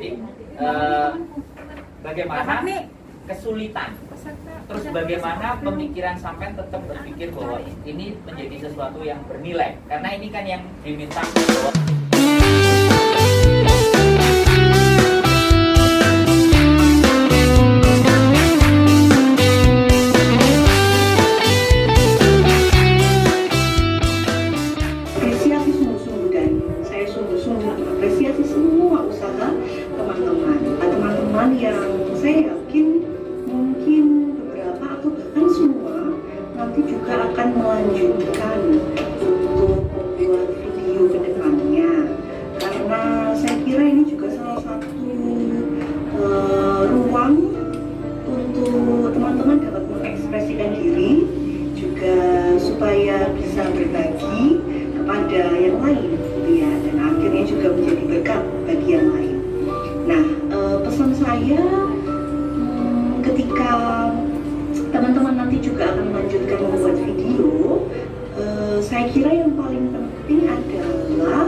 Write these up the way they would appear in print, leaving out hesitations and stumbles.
Jadi bagaimana kesulitan, terus bagaimana pemikiran sampean tetap berpikir bahwa ini menjadi sesuatu yang bernilai, karena ini kan yang diminta bahwa yang saya yakin mungkin beberapa atau bahkan semua nanti juga akan melanjutkan untuk membuat video ke depannya, karena saya kira ini juga salah satu ruang untuk teman-teman dapat mengekspresikan diri, juga supaya bisa berbagi kepada yang lain gitu ya, dan akhirnya juga menjadi berkat bagi yang lain. Nah, pesan saya ketika teman-teman nanti juga akan melanjutkan membuat video, saya kira yang paling penting adalah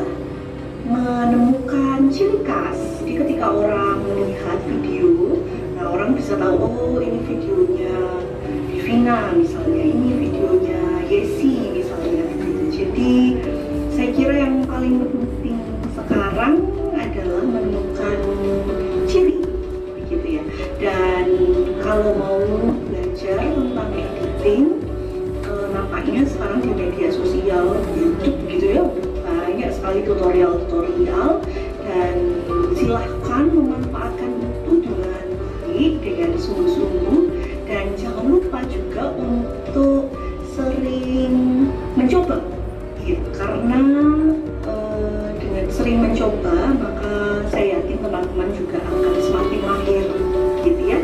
menemukan ciri khas. Jadi ketika orang melihat video, nah orang bisa tahu, oh ini videonya Divina misalnya, ini videonya Yesi misalnya gitu. Jadi saya kira yang paling penting sekarang adalah menemukan ciri begitu ya. Dan kalau mau belajar tentang editing, nampaknya sekarang di media sosial YouTube gitu ya banyak sekali tutorial-tutorial, dan silahkan memanfaatkan itu dengan baik, dengan sungguh-sungguh, dan jangan lupa juga untuk sering mencoba ya, karena dengan sering mencoba maka saya yakin teman-teman juga akan semakin mahir gitu ya.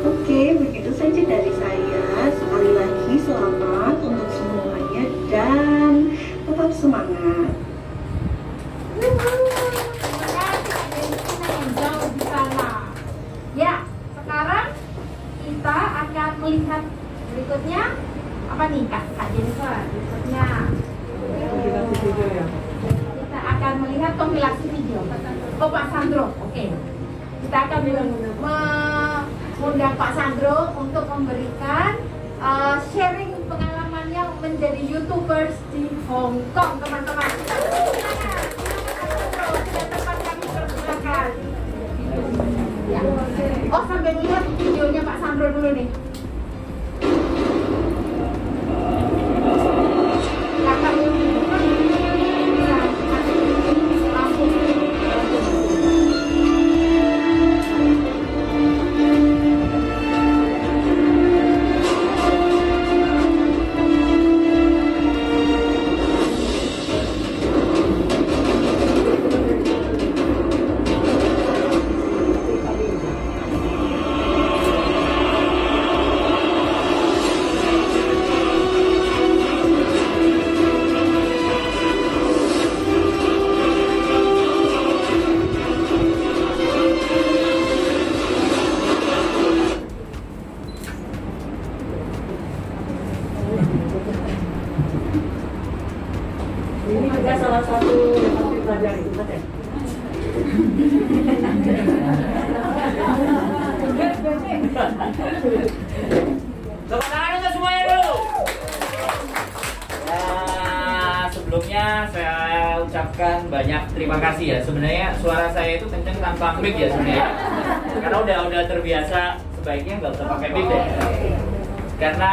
Oke, begitu saja dari saya. Sekali lagi selamat untuk semuanya dan tetap semangat. Ya, sekarang kita akan melihat berikutnya apa nih Kak Jennifer? Berikutnya kita akan melihat kompilasi video. Oh, Pak Sandro, oke. Kita akan mengundang Pak Sandro untuk memberikan sharing pengalamannya menjadi YouTubers di Hong Kong, teman-teman. Sudah tempat kami persilakan. Ya. Oh, sampai lihat videonya Pak Sandro dulu nih. Ini juga salah satu yang harus dipelajari, betul ya? tepuk tangan untuk semuanya dulu. Nah, sebelumnya saya ucapkan banyak terima kasih ya. Sebenarnya suara saya itu kenceng tanpa mic ya sebenarnya. Karena udah terbiasa, sebaiknya nggak usah pakai mic deh. Karena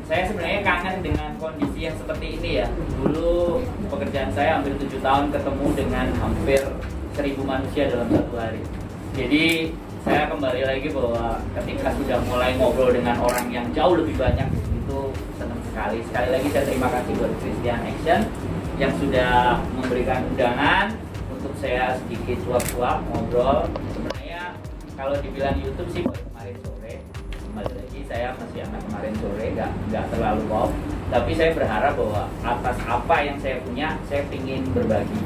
saya sebenarnya kangen dengan kondisi yang seperti ini ya. Dulu pekerjaan saya hampir 7 tahun ketemu dengan hampir 1000 manusia dalam satu hari. Jadi saya kembali lagi bahwa ketika sudah mulai ngobrol dengan orang yang jauh lebih banyak, itu senang sekali. Sekali lagi saya terima kasih buat Christian Action yang sudah memberikan undangan untuk saya sedikit suap-suap ngobrol. Sebenarnya kalau dibilang YouTube sih baru kemarin sore. Kembali lagi saya masih anak kemarin sore, nggak terlalu wow. Tapi saya berharap bahwa atas apa yang saya punya, saya ingin berbagi.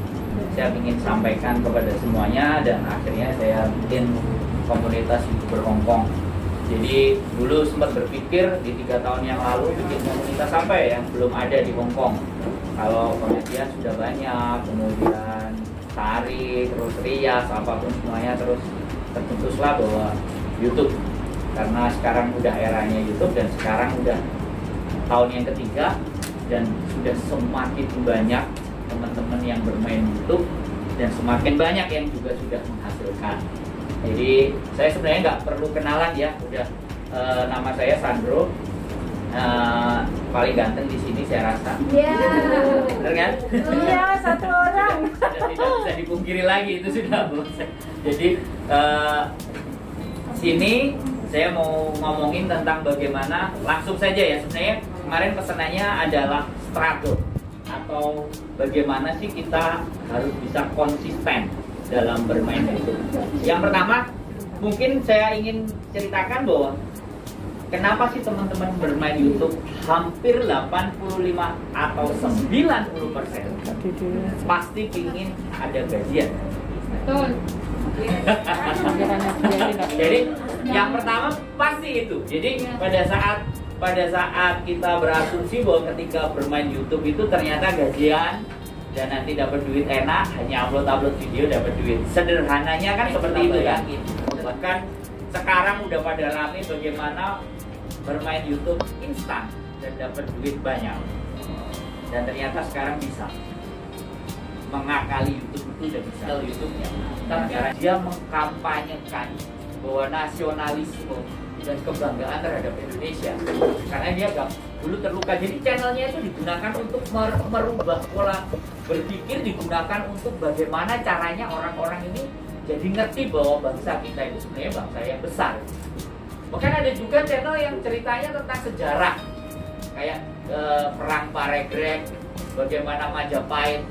Saya ingin sampaikan kepada semuanya, dan akhirnya saya bikin komunitas YouTuber Hongkong. Jadi dulu sempat berpikir di 3 tahun yang lalu bikin komunitas sampai yang belum ada di Hongkong. Kalau pengajian sudah banyak, kemudian tari, terus rias, apapun semuanya, terus tercetuslah bahwa YouTube, karena sekarang udah eranya YouTube dan sekarang udah tahun yang ketiga dan sudah semakin banyak teman-teman yang bermain YouTube dan semakin banyak yang juga sudah menghasilkan. Jadi saya sebenarnya nggak perlu kenalan ya, udah nama saya Sandro, paling ganteng di sini saya rasa. Iya. Bener kan? Iya, satu orang. Sudah tidak bisa dipungkiri lagi, itu sudah selesai. Jadi sini saya mau ngomongin tentang bagaimana, langsung saja ya, sebenarnya kemarin pesanannya adalah struggle atau bagaimana sih kita harus bisa konsisten dalam bermain YouTube. Yang pertama, mungkin saya ingin ceritakan bahwa kenapa sih teman-teman bermain YouTube hampir 85 atau 90% pasti ingin ada gajian. Betul. Jadi yang pertama pasti itu. Jadi pada saat kita berasumsi bahwa ketika bermain YouTube itu ternyata gajian dan nanti dapat duit enak, hanya upload video dapat duit. Sederhananya kan seperti itu kan. Bahkan sekarang udah pada rame bagaimana bermain YouTube instan dan dapat duit banyak. Dan ternyata sekarang bisa mengakali YouTube itu udah bisa YouTube-nya. Karena dia mengkampanyekan bahwa nasionalisme dan kebanggaan terhadap Indonesia. Karena dia dulu terluka, jadi channelnya itu digunakan untuk merubah pola berpikir, digunakan untuk bagaimana caranya orang-orang ini jadi ngerti bahwa bangsa kita itu sebenarnya bangsa yang besar. Bahkan ada juga channel yang ceritanya tentang sejarah, kayak perang Paregreg, bagaimana Majapahit.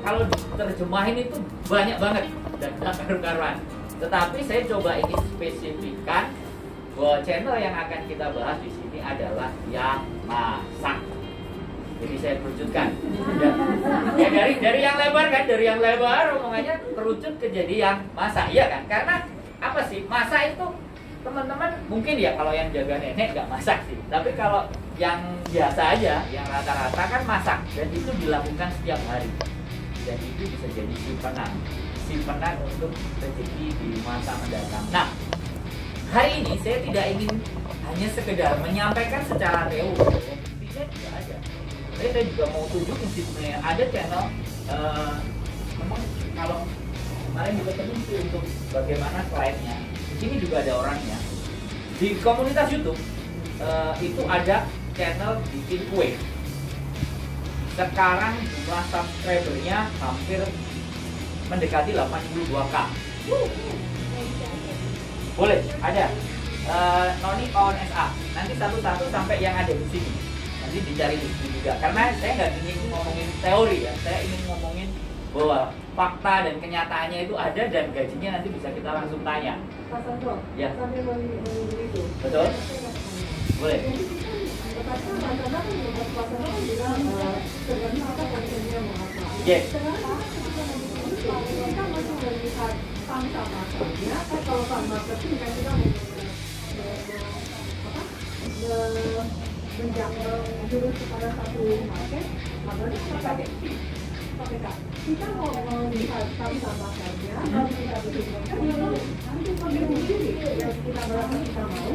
Kalau diterjemahin itu banyak banget dan tak karu-karuan. Tetapi saya coba ingin spesifikkan bahwa channel yang akan kita bahas di sini adalah yang masak. Jadi saya kerucutkan. Ya dari yang lebar kan, dari yang lebar omongannya kerucut ke jadi yang masak, iya kan? Karena apa sih? Masak itu teman-teman mungkin ya kalau yang jaga nenek nggak masak sih. Tapi kalau yang biasa aja, yang rata-rata kan masak dan itu dilakukan setiap hari. Dan itu bisa jadi simpenan untuk rezeki di masa mendatang. Nah, hari ini saya tidak ingin hanya sekedar menyampaikan secara teori, buktinya juga ada. Saya juga mau tunjukin sih sebenarnya ada channel, memang kalau kemarin juga temukan untuk bagaimana slide-nya. Di sini juga ada orangnya. Di komunitas YouTube itu ada channel bikin kue. Sekarang jumlah subscribernya hampir mendekati 82k. Boleh, ada Noni Pawan SA. Nanti satu-satu sampai yang ada di sini. Nanti dicari di sini juga. Karena saya nggak ingin ngomongin teori ya, saya ingin ngomongin bahwa fakta dan kenyataannya itu ada dan gajinya nanti bisa kita langsung tanya. Pak Sandro, Ya. sambil menunggu itu. Betul? Boleh. Tepatnya Pak Sandro kan bilang tergantung apa kontennya mau apa. Yes. Sekarang kita masih melihat pangsa pasarnya. Kalau pangsa marketing kan kita menjurus kepada satu market, makanya kita pakai kita mau melihat pangsa pasarnya, kalau kita betul-betul nanti pemilu sendiri yang kita merasa kita mau.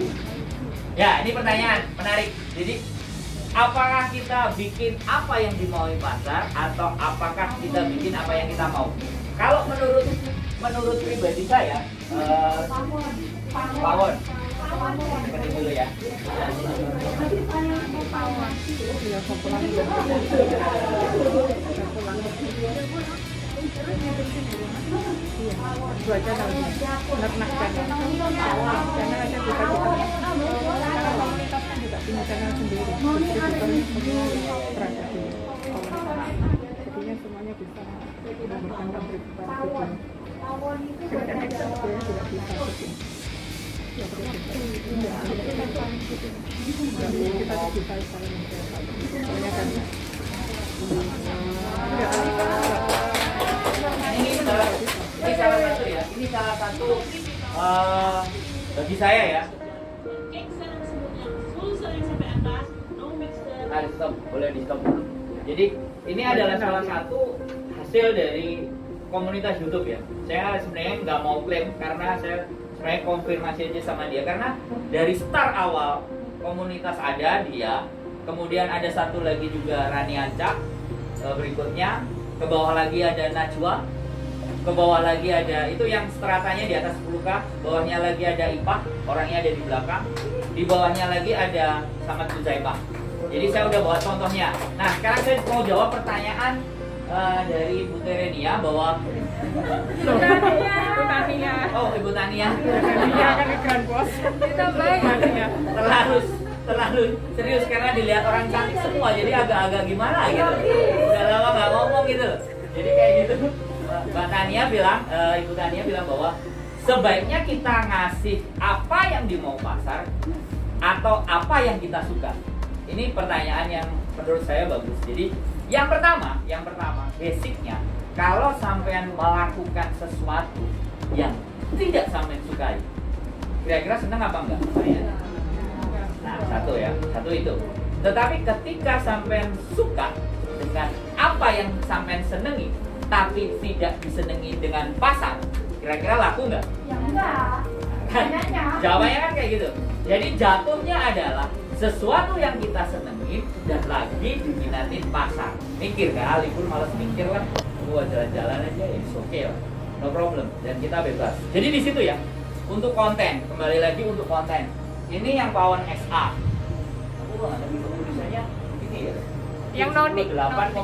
Ya, ini pertanyaan menarik. Jadi, apakah kita bikin apa yang dimaui pasar atau apakah kita bikin apa yang kita mau? Kalau menurut pribadi saya, Pawon. Seperti dulu ya. Dua channel, ternak channel, channel ada juga karena komunitas kan juga punya channel sendiri, distributornya semua berada di komunitas, jadinya semuanya bisa memberikan kontribusi. Kemudian kita sebenarnya juga bisa bikin. Ya terus kita bisa saling menjawab, soalnya kan Ini salah satu ya. Ini salah satu bagi saya ya. Nah, stop, boleh di stop dulu. Jadi ini adalah salah satu hasil dari komunitas YouTube ya. Saya sebenarnya nggak mau klaim karena saya sebenarnya konfirmasi aja sama dia, karena dari start awal komunitas ada dia, kemudian ada satu lagi juga Rani Ancak, berikutnya ke bawah lagi ada Najwa, ke bawah lagi ada itu yang stratanya di atas 10K, bawahnya lagi ada Ipah, orangnya ada di belakang, di bawahnya lagi ada Samad Kuzaimah. Jadi saya udah bawa contohnya. Nah sekarang saya mau jawab pertanyaan dari Ibu Terenia bahwa Ibu Tania. oh Ibu Tania Kan iklan bos. Kita baik. terlalu serius karena dilihat orang cantik semua, jadi agak-agak gimana gitu. Udah lama nggak ngomong gitu. Jadi kayak gitu. Mbak Tania bilang, Ibu Tania bilang bahwa sebaiknya kita ngasih apa yang dimau pasar atau apa yang kita suka. Ini pertanyaan yang menurut saya bagus. Jadi yang pertama basicnya, kalau sampean melakukan sesuatu yang tidak sampean sukai, kira-kira senang apa enggak? Nah, satu itu. Tetapi ketika sampean suka dengan apa yang sampean senengi, tapi tidak disenengi dengan pasar, kira-kira laku nggak? Ya enggak. Jawabannya kan kayak gitu. Jadi jatuhnya adalah sesuatu yang kita senengin dan lagi diminatin pasar. Mikir kan, libur malas mikir lah, gua jalan-jalan aja ya, oke lah, no problem, dan kita bebas. Jadi di situ ya, untuk konten, kembali lagi untuk konten. Ini yang Pawon XA. Aku nggak ada tulisannya ini ya. Yang nonik 8,5.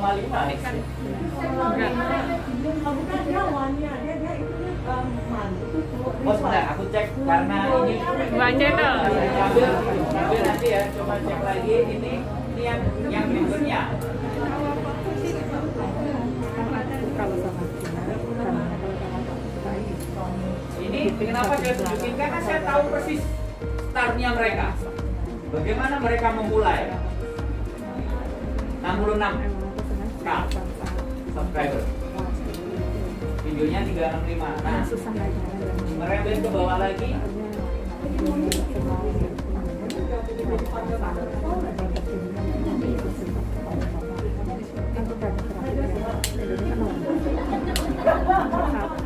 Bukan dia wannya, dia itu Oh sebentar, aku cek karena ini Dua channel. Sambil nanti ya, coba cek lagi ini yang berikutnya. Ini kenapa saya tunjukin? Karena saya tahu persis startnya mereka. Bagaimana mereka memulai? 66K subscriber. Videonya 365. Nah, merembet ke bawah lagi.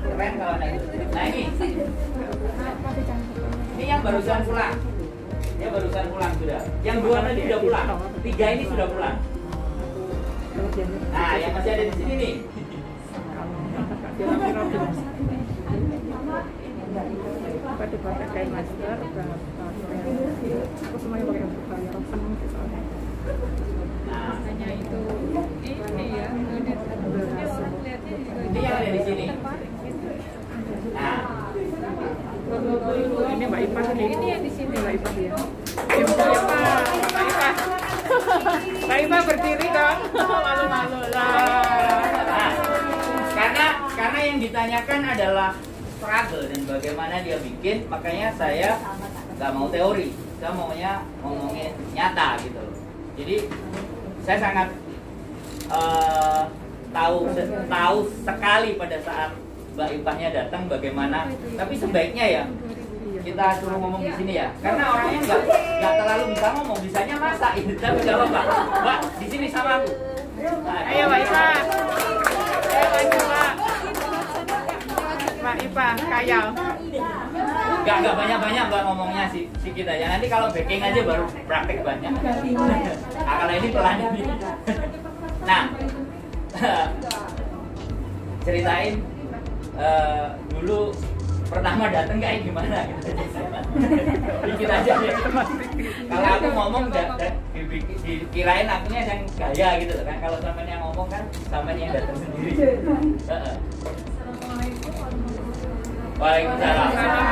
Keren kalau naik. Nah ini yang barusan pulang. Dia barusan pulang sudah. Yang dua tadi udah pulang. 3 ini sudah pulang. Nah, yang masih ada di sini nih. Pakai masker, aku semuanya pakai pakai rok seneng sih soalnya. Hanya itu ini ya, Ini yang ada di sini. Nah, ini Mbak Ipah nih. Ini yang di sini Mbak Ipah ya. Mbak Ipah berdiri dong, malu-malu lah. Nah, karena yang ditanyakan adalah struggle dan bagaimana dia bikin, makanya saya nggak mau teori, saya maunya ngomongin nyata gitu loh. Jadi saya sangat tahu sekali pada saat Mbak Ipahnya datang bagaimana, tapi sebaiknya ya kita suruh ngomong di sini ya, karena orangnya nggak terlalu bisa ngomong, bisanya masak itu, tapi nggak apa-apa. Mbak di sini sama aku. Ayo Mbak Ipah, ayo maju Mbak. Mbak Ipah, kayal. Nggak banyak-banyak Mbak ngomongnya sih kita ya. Nanti kalau backing aja baru praktek banyak. Nah, kalau ini pelan ini. Nah, ceritain dulu pertama dateng kayak gimana gitu. Dikit aja ya. Kalau aku ngomong dikirain akunya yang gaya gitu kan. Kalau sampean yang ngomong kan sampean yang datang sendiri. Waalaikumsalam. Nama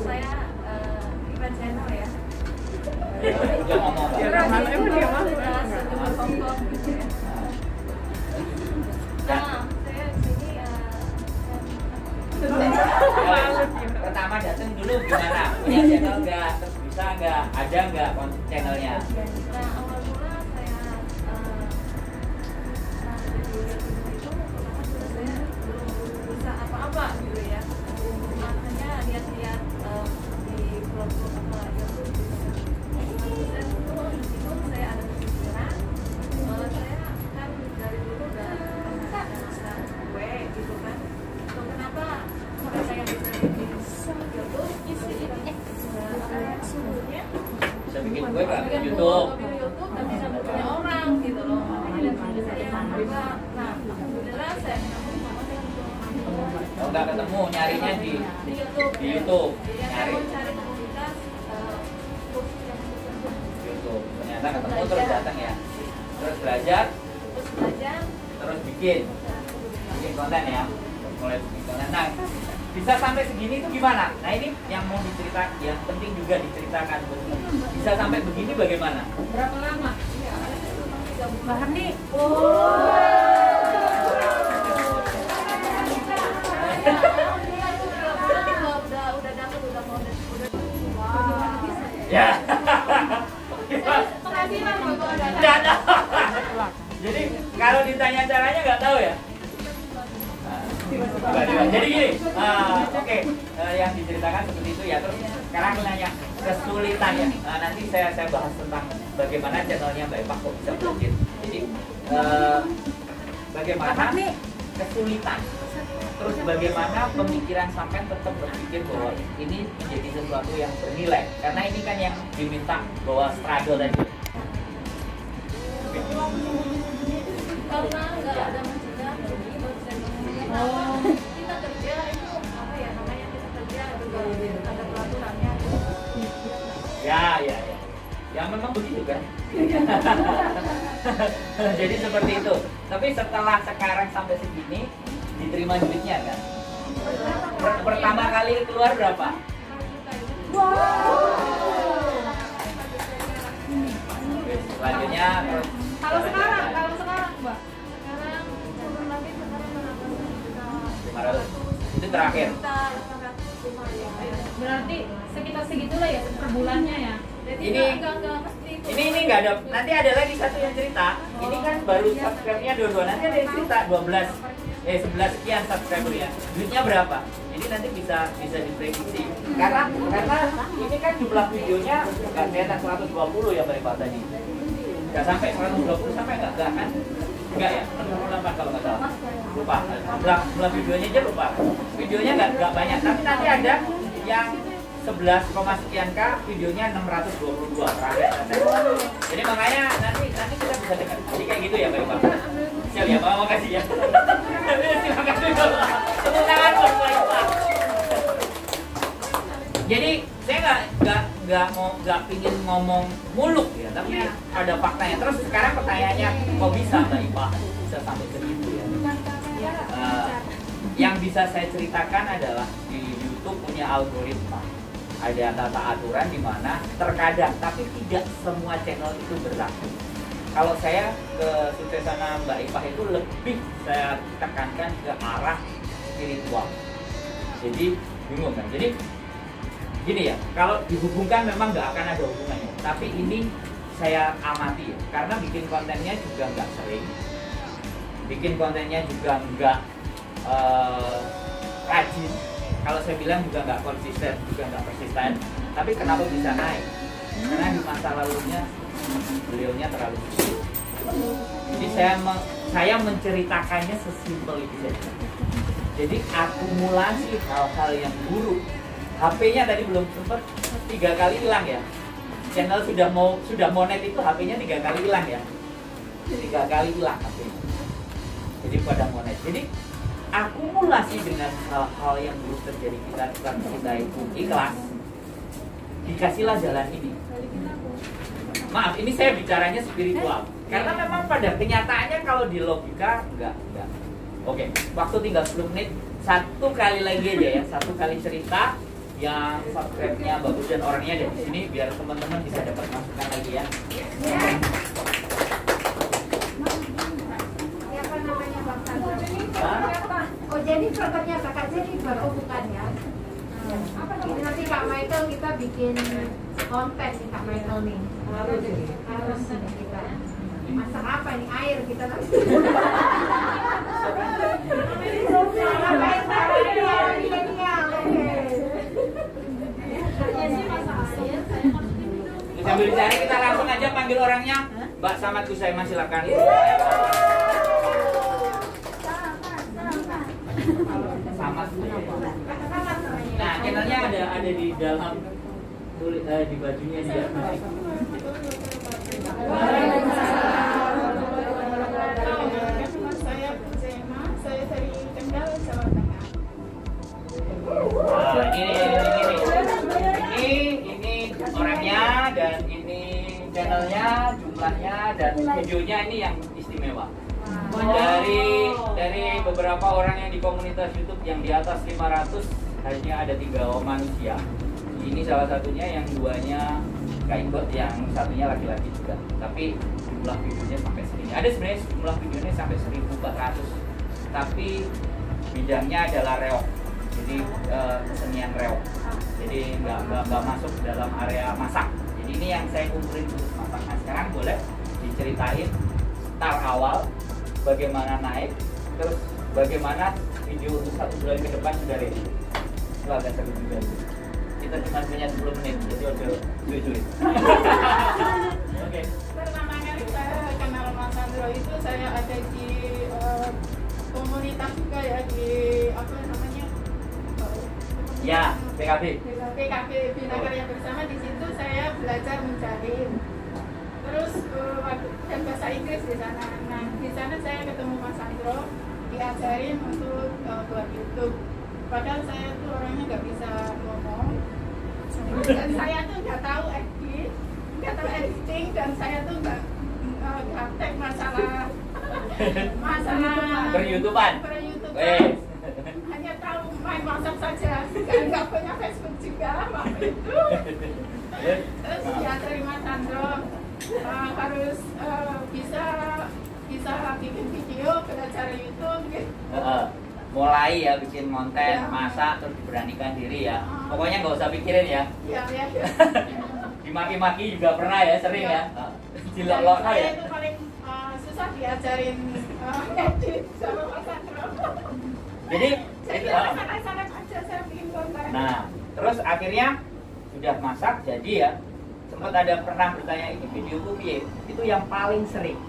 saya Ivan Channel ya. Udah ngomong Pak. Emang dia mah. Saya di sini Pertama datang dulu gimana? Punya channel nggak? Terus bisa nggak? Ada nggak channelnya? nah awal mula saya saya belum bisa apa-apa gitu ya. Makanya lihat-lihat di blog-blog apa YouTube. Saya ada kepikiran, saya kan dari dulu udah bikin gue ke YouTube. tapi nggak punya orang gitu loh. Nah, alhamdulillah saya Oh, nggak ketemu, nyarinya di YouTube. Nyari YouTube. Ternyata ketemu terus datang ya. Terus belajar, terus bikin konten ya. Mulai bikin konten. Nah, bisa sampai segini itu gimana? Nah ini yang mau diceritakan, yang penting juga diceritakan. Bisa sampai begini bagaimana? berapa lama? Bahar nih. Ya. Penghasilan buat Nggak tahu. Jadi kalau ditanya caranya nggak tahu ya. Jadi gini, oke, yang diceritakan seperti itu ya. Terus sekarang nanya kesulitan ya. Nanti saya bahas tentang bagaimana channelnya Mbak Ipah kok bisa berlanjut. Jadi bagaimana kesulitan. Terus bagaimana pemikiran sampai tetap berpikir bahwa ini menjadi sesuatu yang bernilai. Karena ini kan yang diminta bahwa struggle tadi. karena nggak ada mencegah kita kerja itu apa ya namanya kita kerja juga ada peraturannya. Ya. Yang memang begitu kan. Jadi seperti itu. Tapi setelah sekarang sampai segini diterima duitnya kan? Pertama kali keluar berapa? Selanjutnya terus Kalau sekarang Mbak, sekarang turun lagi sekarang berapa? 500. Itu terakhir. Berarti sekitar segitulah ya per bulannya ya. Jadi Ini enggak mesti itu. Ini nggak ada. Nanti ada lagi satu yang cerita. Ini kan baru subscribe-nya 22. Nanti ada yang cerita 11 sekian subscriber-nya. Duitnya berapa? Jadi nanti bisa diprediksi. Karena ini kan jumlah videonya nggak kelihatan 120 ya Mbak Ipah tadi. Nggak sampai 120 sampai nggak kan? Enggak ya, 68 kalau nggak salah. Lupa. Jumlah videonya aja lupa. Videonya nggak banyak. Tapi nanti ada yang 11, sekian K, videonya 622 terakhir. Jadi makanya nanti kita bisa dengar. Jadi kayak gitu ya Mbak Ipah. Siap ya, Pak. Makasih ya. Terima kasih Bapak. Tepuk tangan buat Mbak Ipah. Jadi saya nggak pingin ngomong muluk ya, tapi ada faktanya. Terus sekarang pertanyaannya, kok bisa Mbak Ipah bisa sampai segitu ya? Yang bisa saya ceritakan adalah di YouTube punya algoritma. Ada tata aturan di mana terkadang, tapi tidak semua channel itu berlaku. Kalau saya kesuksesan Mbak Ipah itu lebih saya tekankan ke arah spiritual. Jadi bingung kan? Jadi gini ya, kalau dihubungkan memang nggak akan ada hubungannya. Tapi ini saya amati ya, karena bikin kontennya juga nggak sering, bikin kontennya juga nggak rajin. Kalau saya bilang juga nggak konsisten, juga nggak persisten. Tapi kenapa bisa naik? Karena di masa lalunya beliaunya terlalu sulit. Jadi saya menceritakannya sesimpel itu saja. Jadi akumulasi hal-hal yang buruk. HP-nya tadi belum sempat 3 kali hilang ya. Channel sudah monet itu HP-nya 3 kali hilang ya. 3 kali hilang HP-nya. Jadi pada monet. Jadi akumulasi dengan hal-hal yang buruk terjadi kita itu ikhlas. Dikasihlah jalan ini. Maaf, ini saya bicaranya spiritual. Karena memang pada kenyataannya kalau di logika enggak. Oke, waktu tinggal 10 menit. 1 kali lagi aja ya, 1 kali cerita yang subscribe-nya bagus dan orangnya ada di sini biar teman-teman bisa dapat masukan lagi ya. Siapa namanya Bang Sandra? Oh jadi programnya Kakak Jennifer, oh bukan ya? Ini nanti Kak Michael kita bikin konten nih Kak Michael nih. Harus kita masak apa nih air kita nanti. Sambil dicari kita langsung aja panggil orangnya. Mbak Samad Kusaiman silakan. Samad. Nah, channelnya ada di dalam tulis di bajunya dia. Saya Zema, saya dari Kendal, Jawa Tengah. Nah, ini orangnya dan ini channelnya, jumlahnya dan videonya ini yang istimewa. Dari beberapa orang yang di komunitas YouTube yang di atas 500 hanya ada 3 manusia. Ini salah satunya, yang duanya Kak Iqbal, yang satunya laki-laki juga. Tapi jumlah videonya sampai segini. Ada sebenarnya jumlah videonya sampai 1400. Tapi bidangnya adalah reog. Jadi kesenian reog. Jadi nggak masuk dalam area masak. Jadi ini yang saya kumpulin untuk masak. Nah, sekarang boleh diceritain start awal, bagaimana naik, terus bagaimana video untuk 1 bulan ke depan sudah ready. Itu agak seru juga. Kita cuma punya 10 menit, jadi udah cuy-cuy. Oke. Pertama kali saya kenal Mas Sandro itu saya ada di komunitas juga ya, di apa namanya? Ya, PKB. PKB Bina Karya Bersama. Di situ saya belajar menjalin. Terus dan bahasa Inggris di sana. Nah, di sana saya ketemu Mas Sandro, diajarin untuk buat YouTube. Padahal saya tuh orangnya nggak bisa ngomong. Dan saya tuh nggak tahu edit, nggak tahu editing, dan saya tuh nggak gaptek masalah Per-YouTubean. Hanya tahu main masak saja, nggak punya Facebook juga waktu itu. Terus diajari Mas Sandro harus bisa bikin video, belajar YouTube gitu. Mulai ya bikin konten, Ya. masak, terus diberanikan diri ya. Pokoknya nggak usah pikirin ya. Ya. Dimaki-maki juga pernah ya, sering ya. Dilok-lok Dilok-lok saya ya. itu paling susah diajarin edit sama Mas Sandro. Jadi Jadi itu, anak-anak aja saya bikin konten. nah, terus akhirnya sudah masak, jadi ya sempat ada pernah bertanya, ini videoku piye? Itu yang paling sering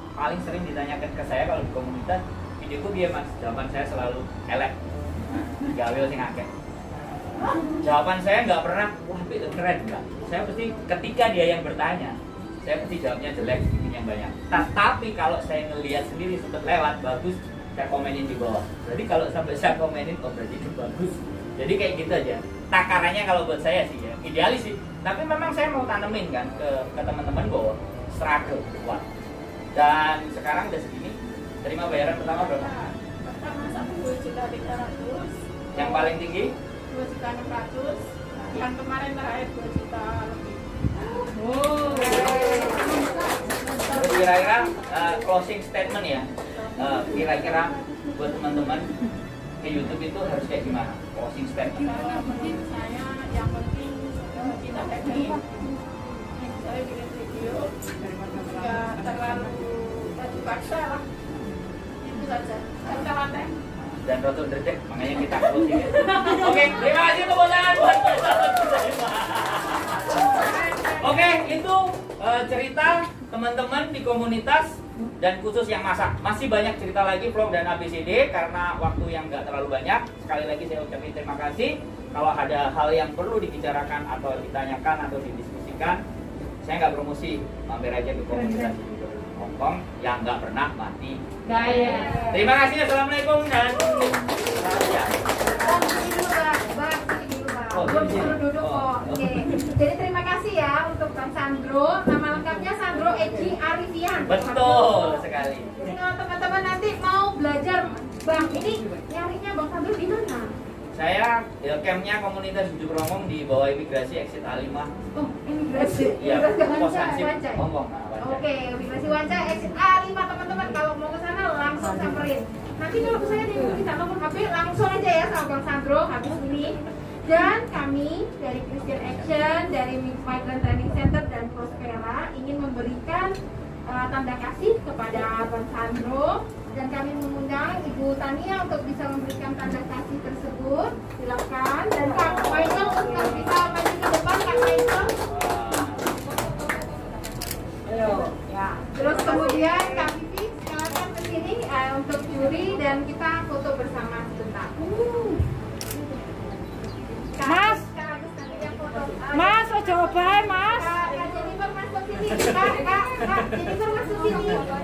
ditanyakan ke saya kalau di komunitas, videoku piye Mas? Jawaban saya selalu elek. Gawe sing akeh. Jawaban saya nggak pernah itu keren enggak. Saya pasti ketika dia yang bertanya, saya pasti jawabnya jelek, bikin yang banyak. Tapi kalau saya ngelihat sendiri sempat lewat bagus, saya komenin di bawah. Berarti kalau sampai saya komenin, oh berarti itu bagus. Jadi kayak gitu aja. Takarannya kalau buat saya sih ya, idealis sih. Tapi memang saya mau tanemin kan ke teman-teman bahwa struggle kuat. Dan sekarang udah segini, terima bayaran pertama berapa? Pertama 1.300.000. Yang paling tinggi? 2.600.000. Yang kemarin terakhir 2 juta lebih. Kira-kira closing statement ya. Kira-kira buat teman-teman ke YouTube itu harus kayak gimana? Closing statement. Kalau menurut saya yang penting kita teknik. Saya bikin video nggak terlalu baju paksa lah. Itu saja. Dan telaten. Dan rotul derdek, makanya kita closing ya. Oke, terima kasih tepuk tangan buat Oke, itu cerita teman-teman di komunitas dan khusus yang masak. Masih banyak cerita lagi vlog dan ABCD karena waktu yang nggak terlalu banyak. Sekali lagi saya ucapin terima kasih. Kalau ada hal yang perlu dibicarakan atau ditanyakan atau didiskusikan, saya nggak promosi, mampir aja ke komunitas Hongkong yang nggak pernah mati. Terima kasih. Assalamualaikum dan ya. Oh, Belum ini. disuruh duduk Oh, kok. Oke. Jadi terima kasih ya untuk Bang Sandro. Nama lengkapnya Sandro Egi Arifian. Betul sekali. Jadi kalau teman-teman nanti mau belajar Bang, ini nyarinya Bang Sandro di mana? Saya campnya komunitas Hidup Rombong di bawah imigrasi exit A5. Oh, imigrasi. Iya, Imigrasi pos Wanca, Hansip Wanca. Hongkong. Nah, Wanca. Oke, imigrasi Wanca exit A5 teman-teman. Kalau mau ke sana langsung samperin. Nanti kalau ke saya kita nomor HP langsung aja ya sama Bang Sandro habis ini. Dan kami dari Christian Action, dari Migrant Training Center dan Prospera ingin memberikan tanda kasih kepada Bang Sandro, dan kami mengundang Ibu Tania untuk bisa memberikan tanda kasih tersebut. Silakan. Dan Kak Michael untuk bisa maju ke depan, Kak Michael. Ya. Terus kemudian Kak Vivi silakan ke sini untuk juri dan kita foto bersama sebentar. Mas, Kak Agus nanti yang foto. Mas, Coba Mas. Kak Jennifer masuk sini. Kak Jennifer masuk sini.